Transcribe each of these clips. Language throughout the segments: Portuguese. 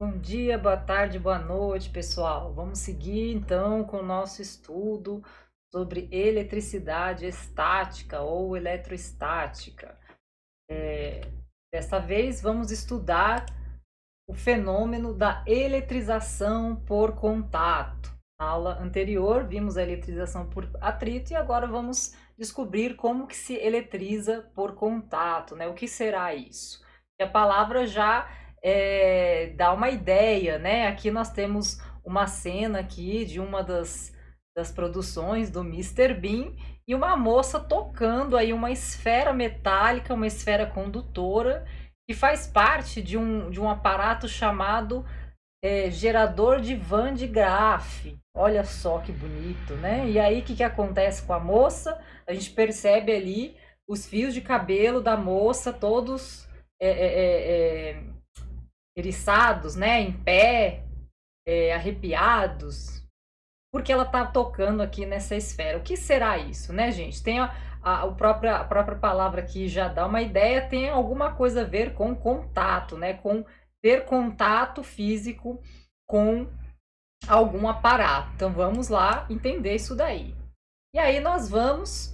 Bom dia, boa tarde, boa noite, pessoal. Vamos seguir então com o nosso estudo sobre eletricidade estática ou eletrostática. Dessa vez vamos estudar o fenômeno da eletrização por contato. Na aula anterior vimos a eletrização por atrito e agora vamos descobrir como que se eletriza por contato, né? O que será isso? E a palavra já dá uma ideia, né? Aqui nós temos uma cena aqui de uma das produções do Mister Bean e uma moça tocando aí uma esfera metálica, uma esfera condutora, que faz parte de um aparato chamado gerador de Van de Graaff. Olha só que bonito, né? E aí, o que acontece com a moça? A gente percebe ali os fios de cabelo da moça, todos eriçados, né? Em pé, arrepiados, porque ela tá tocando aqui nessa esfera. O que será isso, né, gente? Tem a própria palavra aqui já dá uma ideia, tem alguma coisa a ver com contato, né? Com ter contato físico com algum aparato. Então vamos lá entender isso daí. E aí nós vamos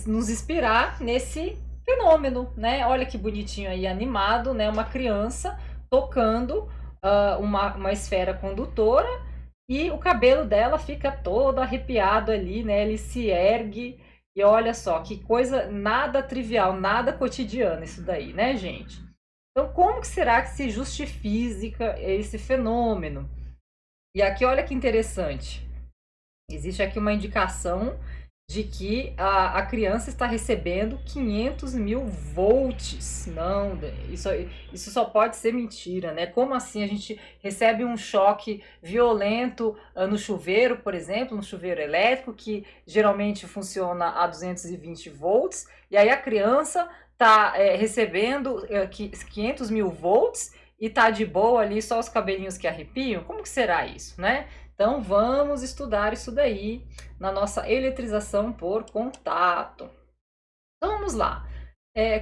nos inspirar nesse fenômeno, né? Olha que bonitinho aí animado, né? Uma criança tocando uma esfera condutora e o cabelo dela fica todo arrepiado ali, né? Ele se ergue e olha só que coisa nada trivial, nada cotidiano isso daí, né, gente? Então, como que será que se justifica esse fenômeno? E aqui, olha que interessante. Existe aqui uma indicação de que a criança está recebendo 500 mil volts. Não, isso só pode ser mentira, né? Como assim a gente recebe um choque violento no chuveiro, por exemplo, no chuveiro elétrico, que geralmente funciona a 220 volts, e aí a criança está recebendo 500 mil volts e tá de boa ali, só os cabelinhos que arrepiam? Como que será isso, né? Então, vamos estudar isso daí na nossa eletrização por contato. Então, vamos lá.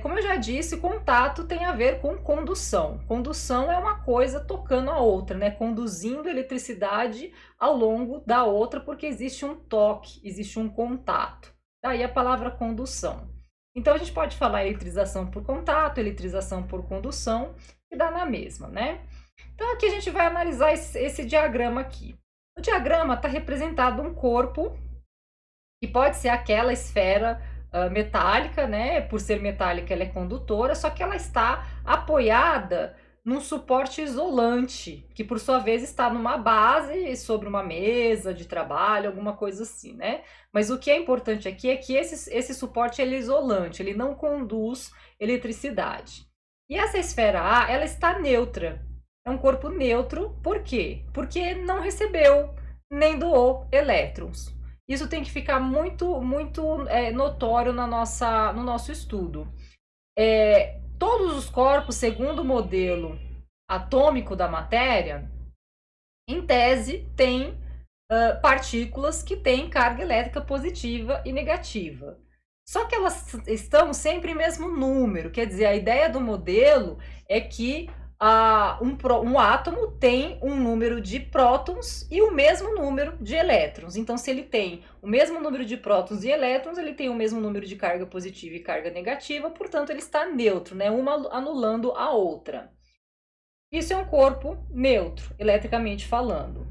Como eu já disse, contato tem a ver com condução. Condução é uma coisa tocando a outra, né? Conduzindo eletricidade ao longo da outra, porque existe um toque, existe um contato. Daí a palavra condução. Então, a gente pode falar eletrização por contato, eletrização por condução, e dá na mesma, né? Então, aqui a gente vai analisar esse diagrama aqui. No diagrama está representado um corpo, que pode ser aquela esfera metálica, né? Por ser metálica, ela é condutora, só que ela está apoiada num suporte isolante, que por sua vez está numa base sobre uma mesa de trabalho, alguma coisa assim, né? Mas o que é importante aqui é que esse suporte ele é isolante, ele não conduz eletricidade. E essa esfera A, ela está neutra. É um corpo neutro, por quê? Porque não recebeu nem doou elétrons. Isso tem que ficar muito notório no nosso estudo. Todos os corpos, segundo o modelo atômico da matéria, em tese, têm partículas que têm carga elétrica positiva e negativa. Só que elas estão sempre em mesmo número, quer dizer, a ideia do modelo é que um átomo tem um número de prótons e o mesmo número de elétrons. Então, se ele tem o mesmo número de prótons e elétrons, ele tem o mesmo número de carga positiva e carga negativa, portanto, ele está neutro, né? Uma anulando a outra. Isso é um corpo neutro, eletricamente falando.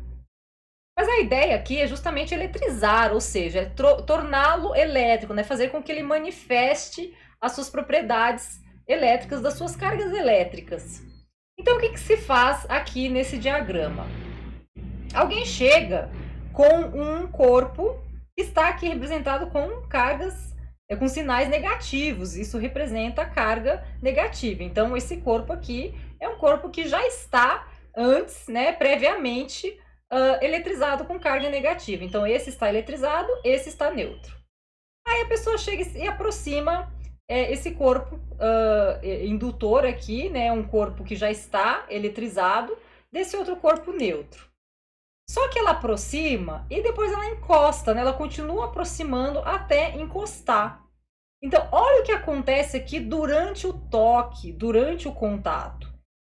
Mas a ideia aqui é justamente eletrizar, ou seja, torná-lo elétrico, né? Fazer com que ele manifeste as suas propriedades elétricas, das suas cargas elétricas. Então, o que se faz aqui nesse diagrama? Alguém chega com um corpo que está aqui representado com cargas, com sinais negativos. Isso representa a carga negativa. Então, esse corpo aqui é um corpo que já está antes, né, previamente, eletrizado com carga negativa. Então, esse está eletrizado, esse está neutro. Aí a pessoa chega e aproxima esse corpo indutor aqui, né, um corpo que já está eletrizado, desse outro corpo neutro. Só que ela aproxima e depois ela encosta, né, ela continua aproximando até encostar. Então, olha o que acontece aqui durante o toque, durante o contato.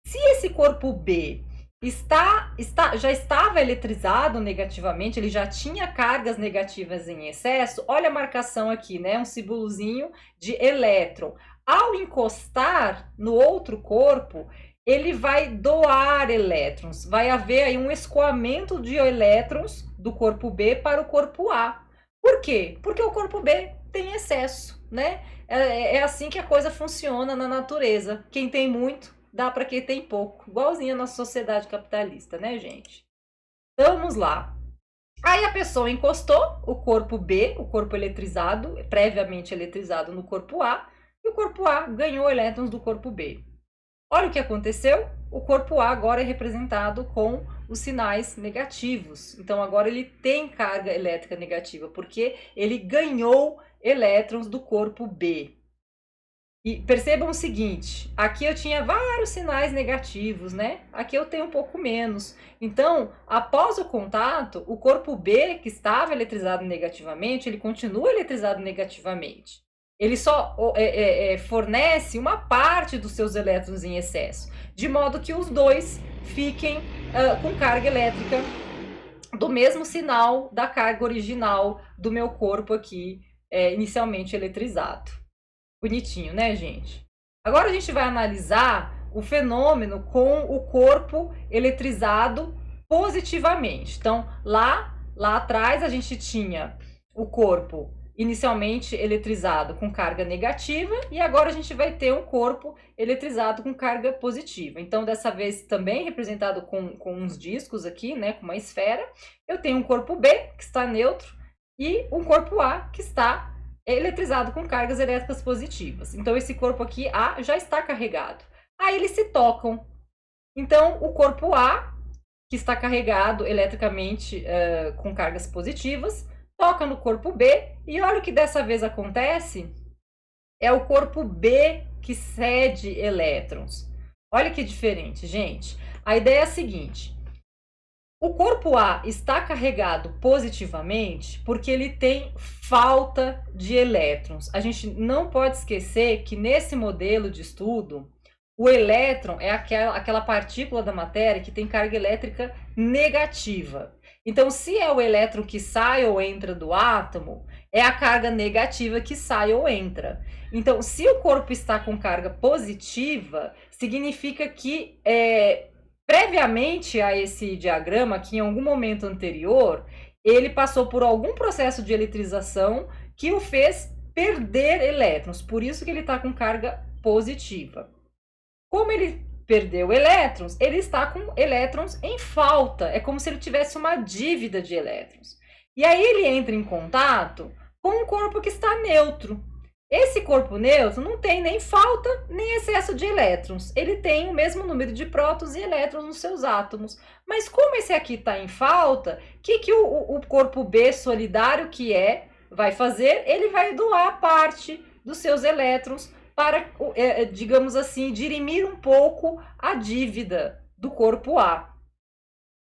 Se esse corpo B já estava eletrizado negativamente, ele já tinha cargas negativas em excesso, olha a marcação aqui, né? Um símbolozinho de elétron. Ao encostar no outro corpo, ele vai doar elétrons, vai haver aí um escoamento de elétrons do corpo B para o corpo A. Por quê? Porque o corpo B tem excesso, né? É assim que a coisa funciona na natureza. Quem tem muito, dá para quem tem pouco. Igualzinho a nossa sociedade capitalista, né, gente? Vamos lá. Aí a pessoa encostou o corpo B, o corpo eletrizado, previamente eletrizado no corpo A, e o corpo A ganhou elétrons do corpo B. Olha o que aconteceu. O corpo A agora é representado com os sinais negativos. Então, agora ele tem carga elétrica negativa, porque ele ganhou elétrons do corpo B. E percebam o seguinte, aqui eu tinha vários sinais negativos, né? Aqui eu tenho um pouco menos. Então, após o contato, o corpo B, que estava eletrizado negativamente, ele continua eletrizado negativamente. Ele só fornece uma parte dos seus elétrons em excesso, de modo que os dois fiquem com carga elétrica do mesmo sinal da carga original do meu corpo aqui, inicialmente eletrizado. Bonitinho, né, gente? Agora a gente vai analisar o fenômeno com o corpo eletrizado positivamente. Então, lá atrás a gente tinha o corpo inicialmente eletrizado com carga negativa e agora a gente vai ter um corpo eletrizado com carga positiva. Então, dessa vez também representado com uns discos aqui, né, com uma esfera, eu tenho um corpo B, que está neutro, e um corpo A, que está eletrizado com cargas elétricas positivas. Então, esse corpo aqui, A, já está carregado. Aí eles se tocam. Então, o corpo A, que está carregado eletricamente com cargas positivas, toca no corpo B, e olha o que dessa vez acontece. É o corpo B que cede elétrons. Olha que diferente, gente. A ideia é a seguinte. O corpo A está carregado positivamente porque ele tem falta de elétrons. A gente não pode esquecer que nesse modelo de estudo, o elétron é aquela partícula da matéria que tem carga elétrica negativa. Então, se é o elétron que sai ou entra do átomo, é a carga negativa que sai ou entra. Então, se o corpo está com carga positiva, significa que previamente a esse diagrama, que em algum momento anterior, ele passou por algum processo de eletrização que o fez perder elétrons. Por isso que ele está com carga positiva. Como ele perdeu elétrons, ele está com elétrons em falta. É como se ele tivesse uma dívida de elétrons. E aí ele entra em contato com um corpo que está neutro. Esse corpo neutro não tem nem falta nem excesso de elétrons. Ele tem o mesmo número de prótons e elétrons nos seus átomos. Mas como esse aqui está em falta, o que o corpo B solidário vai fazer? Ele vai doar parte dos seus elétrons para, digamos assim, dirimir um pouco a dívida do corpo A.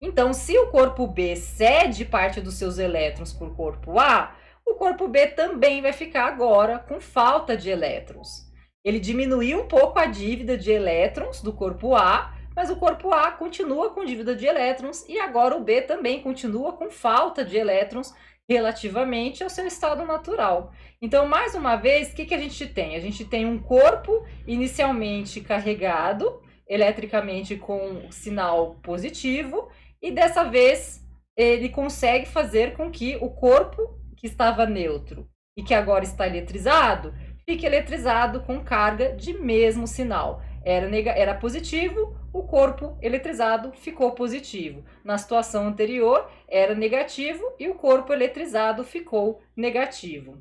Então, se o corpo B cede parte dos seus elétrons para o corpo A, o corpo B também vai ficar agora com falta de elétrons. Ele diminuiu um pouco a dívida de elétrons do corpo A, mas o corpo A continua com dívida de elétrons e agora o B também continua com falta de elétrons relativamente ao seu estado natural. Então, mais uma vez, o que a gente tem? A gente tem um corpo inicialmente carregado eletricamente com sinal positivo e dessa vez ele consegue fazer com que o corpo que estava neutro e que agora está eletrizado, fique eletrizado com carga de mesmo sinal. Era positivo, o corpo eletrizado ficou positivo. Na situação anterior, era negativo e o corpo eletrizado ficou negativo.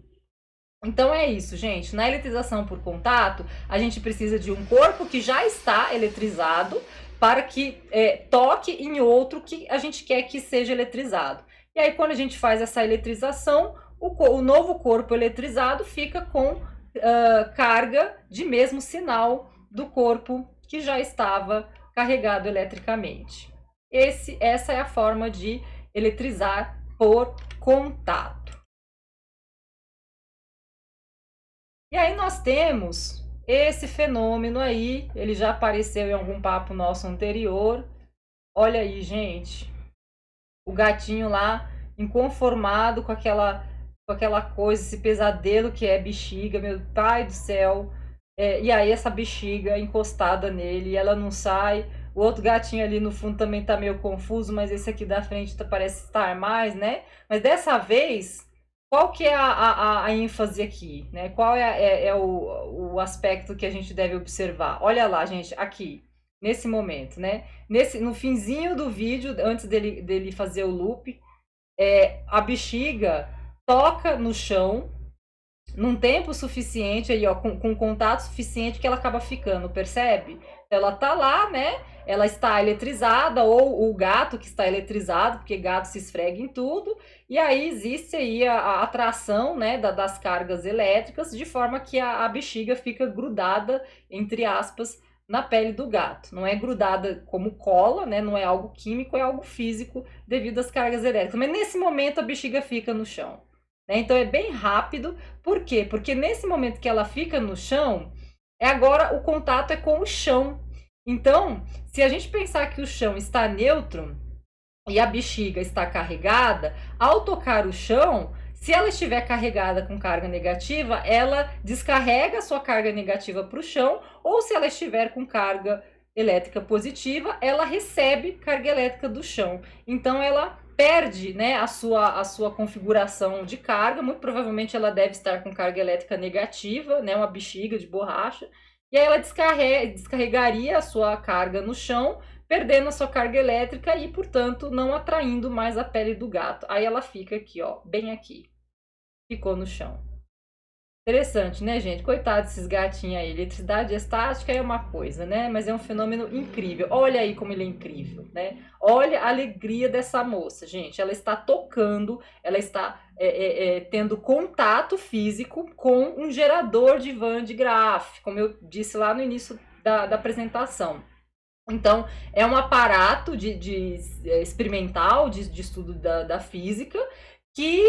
Então é isso, gente. Na eletrização por contato, a gente precisa de um corpo que já está eletrizado para que toque em outro que a gente quer que seja eletrizado. E aí, quando a gente faz essa eletrização, o novo corpo eletrizado fica com carga de mesmo sinal do corpo que já estava carregado eletricamente. Essa é a forma de eletrizar por contato. E aí nós temos esse fenômeno aí, ele já apareceu em algum papo nosso anterior. Olha aí, gente, o gatinho lá inconformado com aquela coisa, esse pesadelo que é bexiga, meu pai do céu. E aí essa bexiga encostada nele, e ela não sai. O outro gatinho ali no fundo também tá meio confuso, mas esse aqui da frente parece estar mais, né? Mas dessa vez, qual que é a ênfase aqui, né? Qual é o aspecto que a gente deve observar? Olha lá, gente, aqui, nesse momento, né? No finzinho do vídeo, antes dele fazer o loop, a bexiga toca no chão num tempo suficiente aí, ó, com contato suficiente que ela acaba ficando, percebe? Ela tá lá, né? Ela está eletrizada, ou o gato que está eletrizado, porque gato se esfrega em tudo, e aí existe aí a atração, né, das cargas elétricas, de forma que a bexiga fica grudada, entre aspas, na pele do gato. Não é grudada como cola, né? Não é algo químico, é algo físico devido às cargas elétricas. Mas nesse momento a bexiga fica no chão, né? Então é bem rápido. Por quê? Porque nesse momento que ela fica no chão, agora o contato é com o chão. Então, se a gente pensar que o chão está neutro e a bexiga está carregada, ao tocar o chão, se ela estiver carregada com carga negativa, ela descarrega a sua carga negativa para o chão, ou se ela estiver com carga elétrica positiva, ela recebe carga elétrica do chão. Então ela perde, né, a sua configuração de carga. Muito provavelmente ela deve estar com carga elétrica negativa, né, uma bexiga de borracha, e aí ela descarregaria a sua carga no chão, perdendo a sua carga elétrica e, portanto, não atraindo mais a pele do gato. Aí ela fica aqui, ó, bem aqui. Ficou no chão. Interessante, né, gente? Coitado desses gatinhos aí. Eletricidade estática é uma coisa, né? Mas é um fenômeno incrível. Olha aí como ele é incrível, né? Olha a alegria dessa moça, gente. Ela está tocando, ela está tendo contato físico com um gerador de Van de Graaff, como eu disse lá no início da apresentação. Então, é um aparato experimental, de estudo da física, que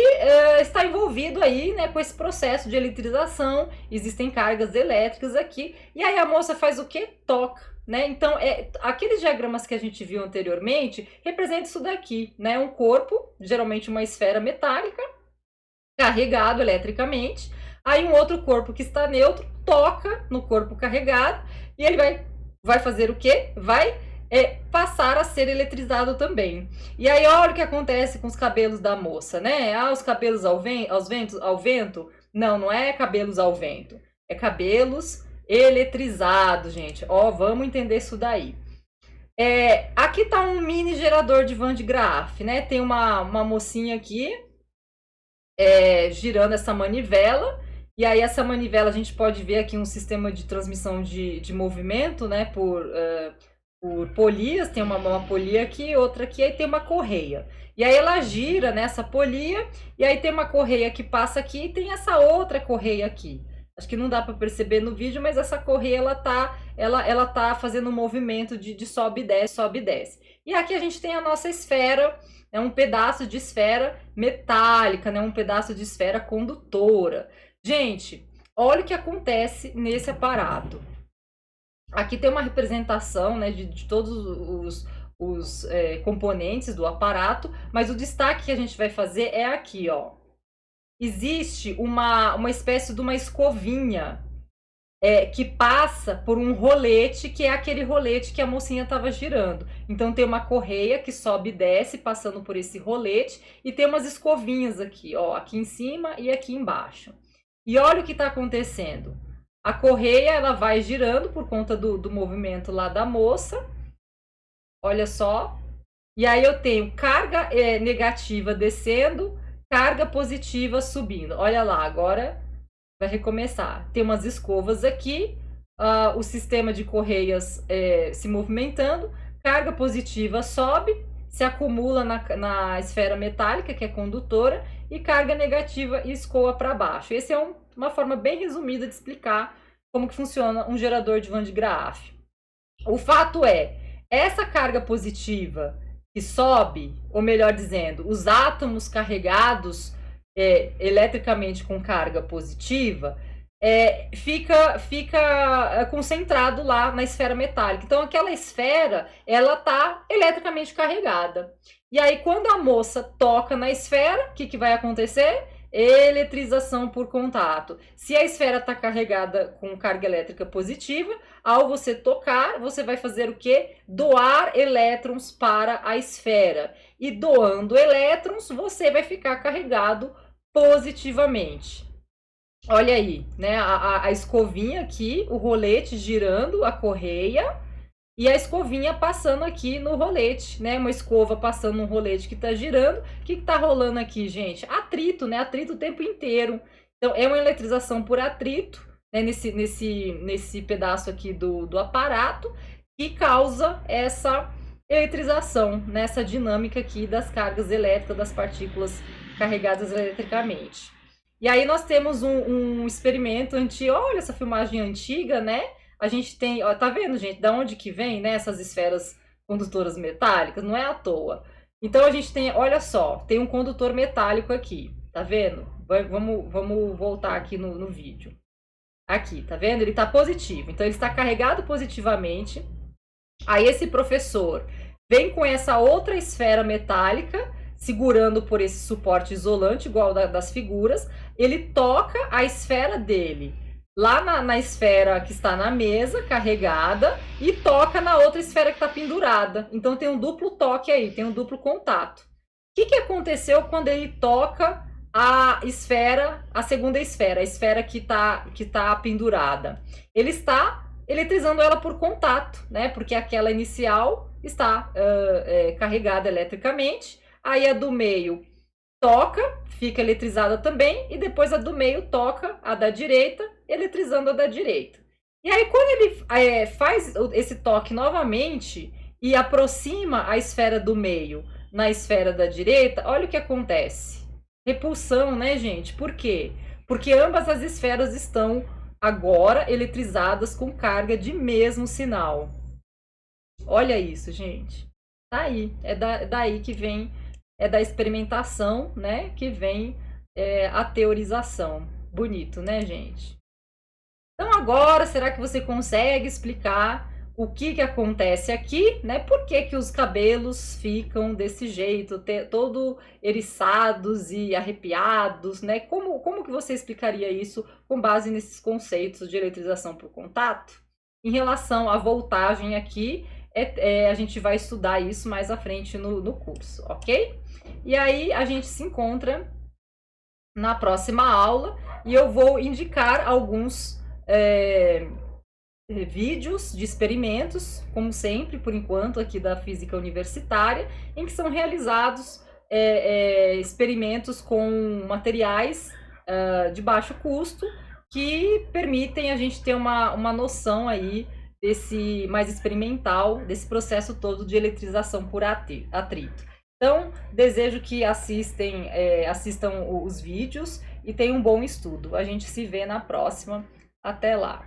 está envolvido aí, né, com esse processo de eletrização. Existem cargas elétricas aqui, e aí a moça faz o quê? Toca, né? Então, aqueles diagramas que a gente viu anteriormente representam isso daqui, né? Um corpo, geralmente uma esfera metálica, carregado eletricamente, aí um outro corpo que está neutro toca no corpo carregado, e ele vai fazer o quê? Vai passar a ser eletrizado também. E aí olha o que acontece com os cabelos da moça, né? Ah, os cabelos ao vento? Não, não é cabelos ao vento. É cabelos eletrizados, gente. Ó, vamos entender isso daí. Aqui tá um mini gerador de Van de Graaff, né? Tem uma mocinha aqui girando essa manivela. E aí essa manivela a gente pode ver aqui um sistema de transmissão de movimento, né? Por polias, tem uma polia aqui, outra aqui, aí tem uma correia. E aí ela gira nessa polia, e aí tem uma correia que passa aqui, e tem essa outra correia aqui. Acho que não dá para perceber no vídeo, mas essa correia ela tá fazendo um movimento de sobe e desce, sobe e desce. E aqui a gente tem a nossa esfera, é um pedaço de esfera metálica, né? Um pedaço de esfera condutora. Gente, olha o que acontece nesse aparato. Aqui tem uma representação, né, de todos os componentes do aparato, mas o destaque que a gente vai fazer é aqui, ó. Existe uma espécie de uma escovinha que passa por um rolete, que é aquele rolete que a mocinha estava girando. Então tem uma correia que sobe e desce, passando por esse rolete, e tem umas escovinhas aqui, ó, aqui em cima e aqui embaixo. E olha o que está acontecendo. A correia ela vai girando por conta do movimento lá da moça. Olha só. E aí eu tenho carga negativa descendo, carga positiva subindo. Olha lá, agora vai recomeçar. Tem umas escovas aqui, o sistema de correias se movimentando, carga positiva sobe, se acumula na esfera metálica, que é condutora, e carga negativa escoa para baixo. Esse é uma forma bem resumida de explicar como que funciona um gerador de Van de Graaff. O fato essa carga positiva que sobe, ou melhor dizendo, os átomos carregados eletricamente com carga positiva, fica concentrado lá na esfera metálica. Então, aquela esfera, ela está eletricamente carregada. E aí, quando a moça toca na esfera, o que vai acontecer? Eletrização por contato. Se a esfera está carregada com carga elétrica positiva, ao você tocar, você vai fazer o quê? Doar elétrons para a esfera. E doando elétrons, você vai ficar carregado positivamente. Olha aí, né? A escovinha aqui, o rolete girando, a correia, e a escovinha passando aqui no rolete, né? Uma escova passando no rolete que tá girando. O que tá rolando aqui, gente? Atrito, né? Atrito o tempo inteiro. Então, é uma eletrização por atrito, né? Nesse pedaço aqui do aparato, que causa essa eletrização, nessa dinâmica aqui das cargas elétricas, das partículas carregadas eletricamente. E aí nós temos um experimento antigo. Olha essa filmagem antiga, né? A gente tem, ó, tá vendo, gente, da onde que vem, né, essas esferas condutoras metálicas? Não é à toa. Então a gente tem, olha só, tem um condutor metálico aqui, tá vendo? Vamos voltar aqui no vídeo. Aqui, tá vendo? Ele tá positivo, então ele está carregado positivamente. Aí esse professor vem com essa outra esfera metálica, segurando por esse suporte isolante, igual das figuras. Ele toca a esfera dele lá na esfera que está na mesa, carregada, e toca na outra esfera que está pendurada. Então tem um duplo toque aí, tem um duplo contato. O que aconteceu quando ele toca a esfera, a segunda esfera, a esfera que tá pendurada? Ele está eletrizando ela por contato, né? Porque aquela inicial está carregada eletricamente, aí a do meio toca, fica eletrizada também, e depois a do meio toca a da direita, eletrizando a da direita. E aí, quando ele faz esse toque novamente e aproxima a esfera do meio na esfera da direita, olha o que acontece. Repulsão, né, gente? Por quê? Porque ambas as esferas estão agora eletrizadas com carga de mesmo sinal. Olha isso, gente. Tá aí. É daí que vem, é da experimentação, né, que vem a teorização. Bonito, né, gente? Então agora, será que você consegue explicar o que acontece aqui, né? Por que os cabelos ficam desse jeito, todo eriçados e arrepiados, né? Como que você explicaria isso com base nesses conceitos de eletrização por contato? Em relação à voltagem aqui, a gente vai estudar isso mais à frente no curso, ok? E aí a gente se encontra na próxima aula e eu vou indicar alguns vídeos de experimentos, como sempre, por enquanto, aqui da física universitária, em que são realizados experimentos com materiais de baixo custo, que permitem a gente ter uma noção aí desse mais experimental, desse processo todo de eletrização por atrito. Então, desejo que assistam os vídeos e tenham um bom estudo. A gente se vê na próxima. Até lá!